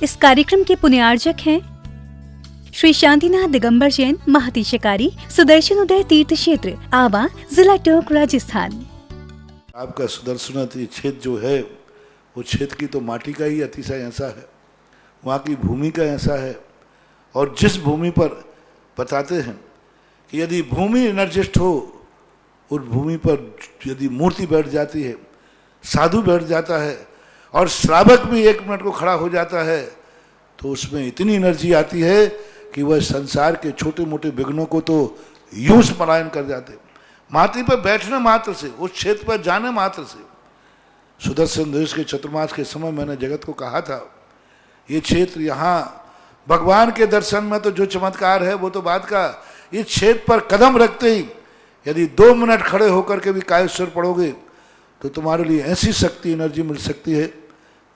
इस कार्यक्रम के पुण्यार्जक हैं श्री शांतिनाथ दिगंबर जैन महती शिकारी, सुदर्शन उदय तीर्थ क्षेत्र, आवा, जिला टोंक, राजस्थान। आपका सुदर्शन क्षेत्र जो है वो क्षेत्र की तो माटी का ही अतिशय ऐसा है, वहाँ की भूमि का ऐसा है। और जिस भूमि पर बताते हैं कि यदि भूमि एनर्जिस्ट हो, उस भूमि पर यदि मूर्ति बैठ जाती है, साधु बैठ जाता है और श्रावक भी 1 मिनट को खड़ा हो जाता है, तो उसमें इतनी एनर्जी आती है कि वह संसार के छोटे मोटे विघ्नों को तो यूं पलायन कर जाते। माटी पर बैठने मात्र से, उस क्षेत्र पर जाने मात्र से, सुदर्शन देश के चतुर्मास के समय मैंने जगत को कहा था, ये क्षेत्र यहाँ भगवान के दर्शन में तो जो चमत्कार है वो तो बात का, इस क्षेत्र पर कदम रखते ही यदि 2 मिनट खड़े होकर के भी कायेश्वर पढ़ोगे तो तुम्हारे लिए ऐसी शक्ति एनर्जी मिल सकती है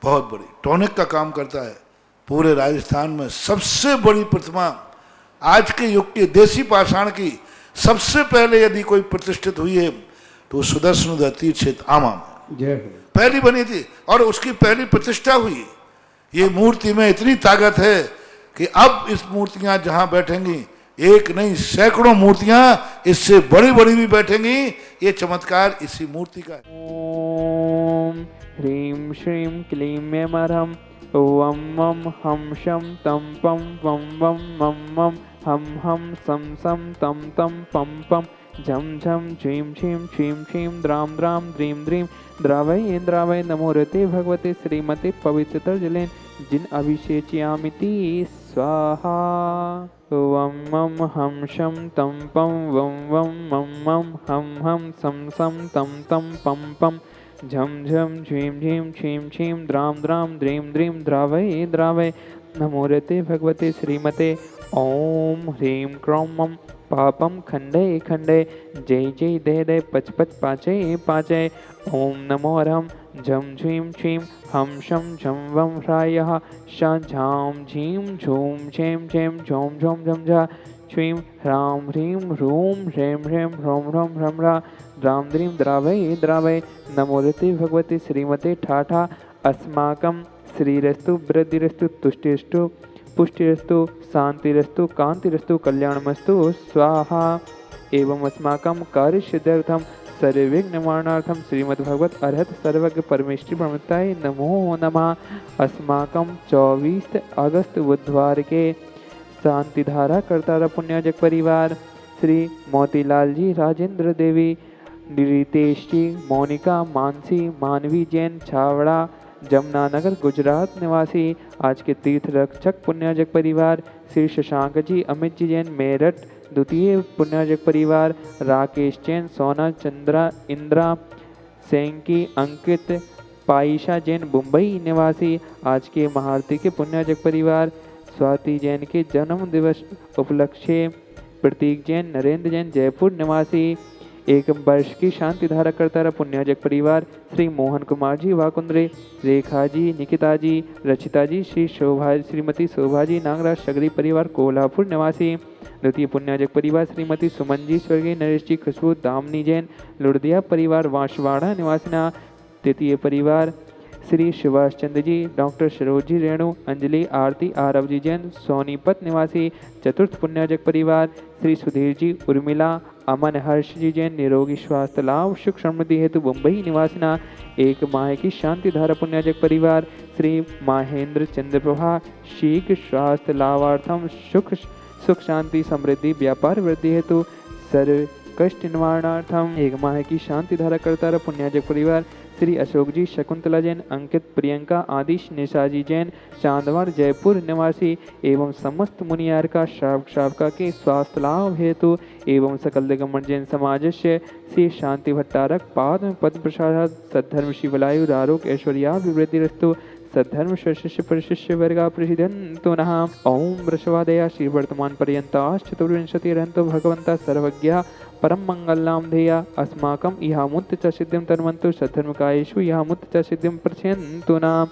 बहुत बड़ी। टॉनिक का काम करता है। पूरे राजस्थान में सबसे बड़ी प्रतिमा आज के युग के देसी पाषाण की सबसे पहले यदि कोई प्रतिष्ठित हुई है तो सुदर्शन तीर्थ क्षेत्र आमा में पहली बनी थी और उसकी पहली प्रतिष्ठा हुई। ये मूर्ति में इतनी ताकत है कि अब इस मूर्तियां जहां बैठेंगी, एक नहीं सैकड़ों मूर्तियां इससे बड़ी बड़ी भी बैठेंगी। ये चमत्कार इसी मूर्ति का है। ओम ह्रीं श्रीं क्लीं मरहम ओम मम हम शम तम पम वम वम मम मम हम सम सम तम तम पम पम झम झम झीं झीं छीं छीं द्राम द्राम द्रीं द्रीं द्रावय नमो रते भगवते श्रीमते पवित्रतर जलेन जिन अभिषेचयामिति स्वाहा। वम मम हम शम तम पम वम वम मम मम हम सम तम तम पम पम झम झम झीं झीं छीं छीं द्राम द्राम द्रीं द्रीं द्रावय नमो रते भगवते श्रीमते। ओम ह्रीं क्रों मम पापम खंडे खंडे जय जय दे दे पच पच पाचे। ओम नमो हरम झम झीं छीं हम शम झम वम ह्रायः शा झाम झीं झूम झेम झेम झोम झोम झम झा छ्वीं ह्रां ह्रीं ह्रूं ह्रें ह्रें ह्रौं ह्रौं ह्रं ह्रा द्रां द्रीं द्रावय नमो रते भगवते श्रीमते ठाठा। अस्माकं श्रीरस्तु वृद्धिरस्तु तुष्टिरस्तु पुष्टिरस्तु शांतिरस्तु कांतिरस्तु कल्याणमस्तु स्वाहा। एवं अस्माकं कार्यसिद्ध्यर्थं सर्वविघ्न निवारणार्थं श्रीमद्भगवत अर्हत सर्वज्ञ परमेश्वरी ब्रह्मताय नमो नमः। अस्माकं 24 अगस्त बुधवार के शांतिधारा करतारा पुण्याजक परिवार श्री मोतीलाल जी, राजेंद्र देवी, रितेश जी, मोनिका, मानसी, मानवी जैन, छावड़ा, जमुनानगर, गुजरात निवासी आज के तीर्थ रक्षक पुण्याजक परिवार श्री शशांक जी, अमित जी जैन, मेरठ द्वितीय पुण्याजक परिवार राकेश जैन, सोना, चंद्रा, इंद्रा, सेंकी, अंकित, पाइशा जैन, मुंबई निवासी आज के महारती के पुण्याजक परिवार स्वाति जैन के जन्म दिवस उपलक्ष्य प्रतीक जैन, नरेंद्र जैन, जयपुर निवासी 1 वर्ष की शांति धारा करता रहा पुण्याजक परिवार श्री मोहन कुमार जी, वाकुंद्रे, रेखा जी, निकिता जी, रचिता जी, श्रीमती शोभा जी, नागराज सगरी परिवार कोल्हापुर निवासी द्वितीय पुण्याजक परिवार श्रीमती सुमन जी, स्वर्गीय नरेश जी, खुशबू, दामनी जैन, लुड़दिया परिवार वांशवाड़ा निवासिना तृतीय परिवार श्री सुभाष चंद्र जी, डॉक्टर सरोजी रेणु, अंजलि, आरती, आरव जी जैन, सोनीपत निवासी चतुर्थ पुण्याजक परिवार श्री सुधीर जी, उर्मिला, अमन, हर्ष जी जैन, निरोगी स्वास्थ्य लाभ सुख समृद्धि हेतु मुंबई निवासिना 1 माह की शांति धारा पुण्याजक परिवार श्री महेंद्र चंद्र प्रभा, शीघ्र स्वास्थ्य लाभार्थम सुख शांति समृद्धि व्यापार वृद्धि हेतु सर्व कष्ट निवारणार्थम 1 माह की शांति धारा करता रहा पुण्याजक परिवार श्री अशोक जी, शकुंतला जैन, अंकित, प्रियंका, आदिश, निशा जी जैन, चांदवाड़, जयपुर निवासी एवं समस्त मुनियार का श्रावका के स्वास्थ्य लाभ हेतु एवं सकल दिगंबर जैन समाज से श्री शांति भट्टारक पाद में पद प्रसाद सद्धर्म शिवलायु आरोग्य ऐश्वर्या विवृद्धि रस्तु सद्धर्म शिष्य परिशिष्य वर्गा प्रसिद्धंतो नः। ओम वृषभादया श्री वर्तमान पर्यंताश्च चतुर्विंशतिरहंतो भगवंता सर्वज्ञ परम मंगलनाम ध्येया अस्माकं इहामुत्त च सिद्धिं तन्वन्तु सद्धर्मकायेषु इहामुत्त च सिद्धिं प्रचयन्तु न।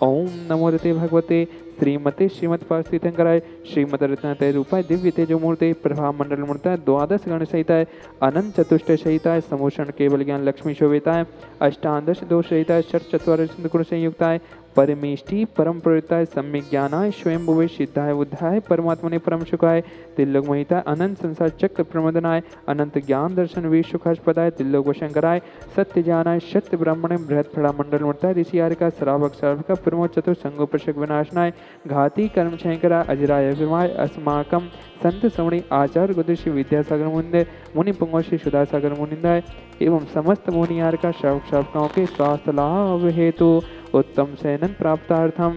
ओम नमो रते भगवते श्रीमते श्रीमद पार्थितंकराय श्रीमद रत्नात्रय रूपाय दिव्य तेजो मूर्ते प्रभा मंडल मूर्ताय द्वादश गण सहिताय अनंत चतुष्ट सहिताय समोषण केवल ज्ञान लक्ष्मी शोभिताय अष्टादश दोष सहिताय षट चत्वार गुण संयुक्ताय परमेष्टि परम प्रवृत्ताय सम्यक ज्ञानाय स्वयं भुवे सिद्धाय बुद्धाय परमात्मने परम सुखाय तिल्लोक महिताय अनंत संसार चक्र प्रमोदनाय अनंत ज्ञान दर्शन विश्वखास्पदाय तिल्लोक वशंकराय सत्य ज्ञानाय सत्य ब्राह्मणे बृहत् फड़ा मंडल मूर्ताय ऋषि आरिका श्रावक श्राविका प्रमोद चतुर संगोपशक विनाशनाय घाती कर्म शंकरा अजराय विमाय अस्माकम संत सवणी आचार्य गुरुश्री विद्यासागर मुंदे मुनि पुंगव श्री सुधासागर मुनिंदाय एवं समस्त मुनियार का श्रावक श्रावकाओं के स्वास्थ्य लाभ हेतु उत्तम शयनन प्राप्तार्थम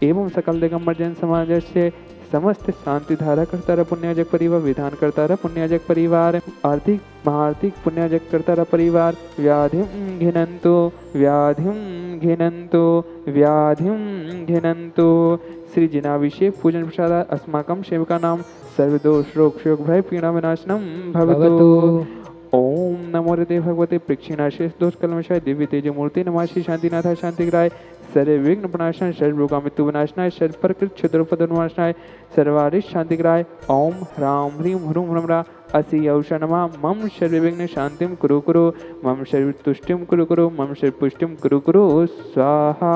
एवं सकल दिगंबर जन समाज से समस्त शांति धारा करता पुण्याजक परिवार विधान करता पुण्याजक परिवार आर्थिक महाआर्थिक पुण्याजक करता परिवार व्याधिम घिनंतो व्याधिम घिनंतो व्याधिम घिनंतो श्री जिनाभिषेक पूजन प्रसाद अस्माकं सेवका नाम सर्वदोष रोग शोक भय पीड़ा विनाशनम भवतु। ओम नमो हृदय भगवते प्रेक्षिणाशेष दोष कलमशाय दिव्य तेज मूर्ति नमः श्री शांतिनाथ शांतिग्राय सर्व विघ्न प्रणाशनाय सर्व रोगा मृत्यु विनाशनाय सर्व प्रकृत क्षुद्रोपद्रवनाशनाय सर्वारिष्ट शांतिग्राय ओम ह्रां ह्रीं ह्रूं ह्रमरा असि औषणमा मम सर्व विघ्न शांतिम कुरु कुरु मम सर्व तुष्टिम कुरु कुरु मम सर्व पुष्टिम कुरु कुरु स्वाहा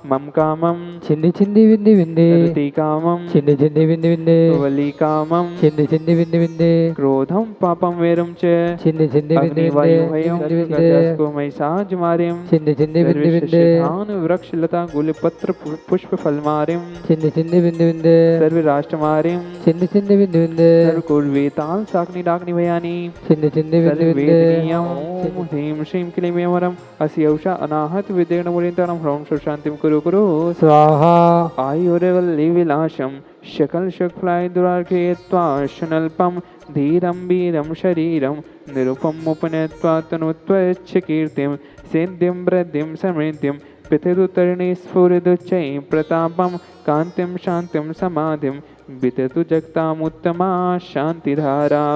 मम कामम छिंदी छिंदी विंदी विंदे रति कामम छिंदी छिंदी विंदी विंदे वली कामम छिंदी छिंदी विंदी विंदे क्रोधम पापम वेरम च छिंदी छिंदी विंदी विंदे अग्निवायुभयं गजस्को महिषाजमारिं छिंदी छिंदी विंदी विंदे धान वृक्ष लता गुलपत्र पुष्प फलमारिं छिंदी छिंदी विंदी विंदे सर्व राष्ट्रमारिं छिंदी छिंदी विंदी विंदे सर्व कुलवेताल साग्नि डाग्नि भयानि छिंदी छिंदी विंदी विंदे सर्वेदनीयं ओम ह्रीं श्रीं क्लीं ऐं असि औषा अनाहत विदेण मुनितरं ह्रौं शांतिं कुरु कुरु स्वाहा आयुर्वल्ली विलासम शकल शकफलाय दुरार्के त्वाशनल्पम धीरं वीरं शरीरं निरुपम उपनयत्वा तनुत्वच्छ कीर्तिं सिद्धिं वृद्धिं समृद्धिं पितरुतरणे स्फुरदुच्चैः प्रतापं कान्तिं शान्तिं समाधिं विततु जगतामुत्तमा शान्तिधारा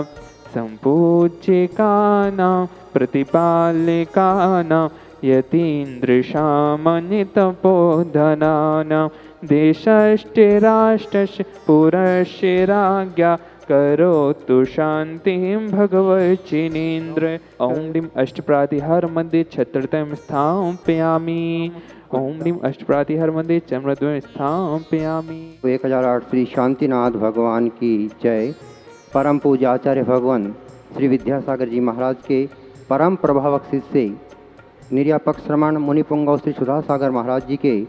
सम्पूज्यकानां प्रतिपालकानां यतीन्द्रशामनितपोधनानां देशश्च राष्ट्रश्च पुरस्य राज्ञा करोतु शांतिं भगवच्चिनीन्द्र। ओम ह्रीं अष्टप्रातिहार मध्ये छत्रतम स्थापयामि ओम ह्रीं अष्टप्रातिहार मध्ये चमरद्वयं स्थापयामि। 1008 श्री शांतिनाथ भगवान की जय। परम पूज्य आचार्य भगवान श्री विद्यासागर जी महाराज के परम प्रभावक शिष्य निर्यापक श्रमण मुनिपुंगव श्री सुधासागर महाराज जी के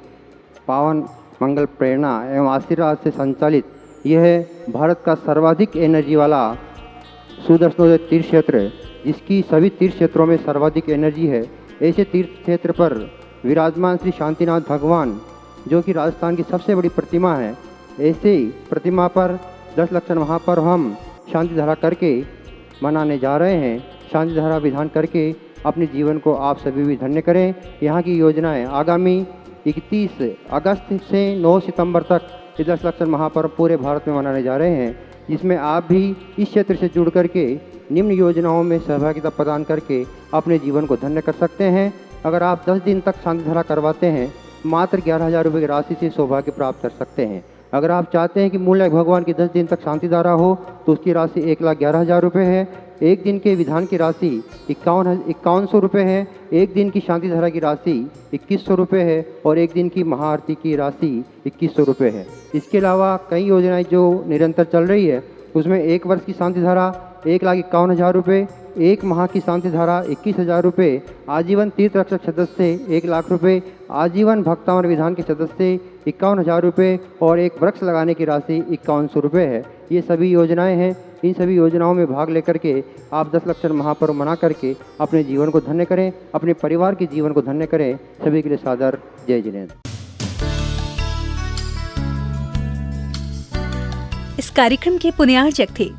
पावन मंगल प्रेरणा एवं आशीर्वाद से संचालित यह भारत का सर्वाधिक एनर्जी वाला सुदर्शनोदय तीर्थ क्षेत्र, जिसकी सभी तीर्थ क्षेत्रों में सर्वाधिक एनर्जी है, ऐसे तीर्थ क्षेत्र पर विराजमान श्री शांतिनाथ भगवान जो कि राजस्थान की सबसे बड़ी प्रतिमा है, ऐसे प्रतिमा पर 10 लक्षण महापर्व हम शांति धारा करके मनाने जा रहे हैं। शांति धारा विधान करके अपने जीवन को आप सभी भी धन्य करें। यहाँ की योजनाएं आगामी 31 अगस्त से 9 सितंबर तक 10 लक्षण महापर्व पूरे भारत में मनाने जा रहे हैं, जिसमें आप भी इस क्षेत्र से जुड़ करके निम्न योजनाओं में सहभागिता प्रदान करके अपने जीवन को धन्य कर सकते हैं। अगर आप 10 दिन तक शांति धारा करवाते हैं, मात्र 11,000 रुपये की राशि से सौभाग्य प्राप्त कर सकते हैं। अगर आप चाहते हैं कि मूल्य भगवान की 10 दिन तक शांति धारा हो तो उसकी राशि 1,11,000 रुपये है। एक दिन के विधान की राशि 5100 रुपये है। एक दिन की शांति धारा की राशि 2100 रुपये है और एक दिन की महाआरती की राशि 2100 रुपये है। इसके अलावा कई योजनाएं जो निरंतर चल रही है, उसमें 1 वर्ष की शांति धारा 1,51,000 रुपये, 1 माह की शांति धारा 21,000 रुपये, आजीवन तीर्थ रक्षक सदस्य 1 लाख रुपये, आजीवन भक्तावन विधान के सदस्य 51,000 रुपये और एक वृक्ष लगाने की राशि 5100 रुपये है। ये सभी योजनाएं हैं। इन सभी योजनाओं में भाग लेकर के आप 10 लक्षण महापर्व मना करके अपने जीवन को धन्य करें, अपने परिवार के जीवन को धन्य करें। सभी के लिए सादर जय जिनेन्द्र। इस कार्यक्रम के पुण्यार्चक थे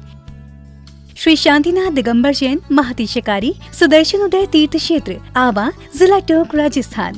श्री शांतिनाथ दिगंबर जैन महती शिकारी, सुदर्शन उदय तीर्थ क्षेत्र, आवा, जिला टोंक, राजस्थान।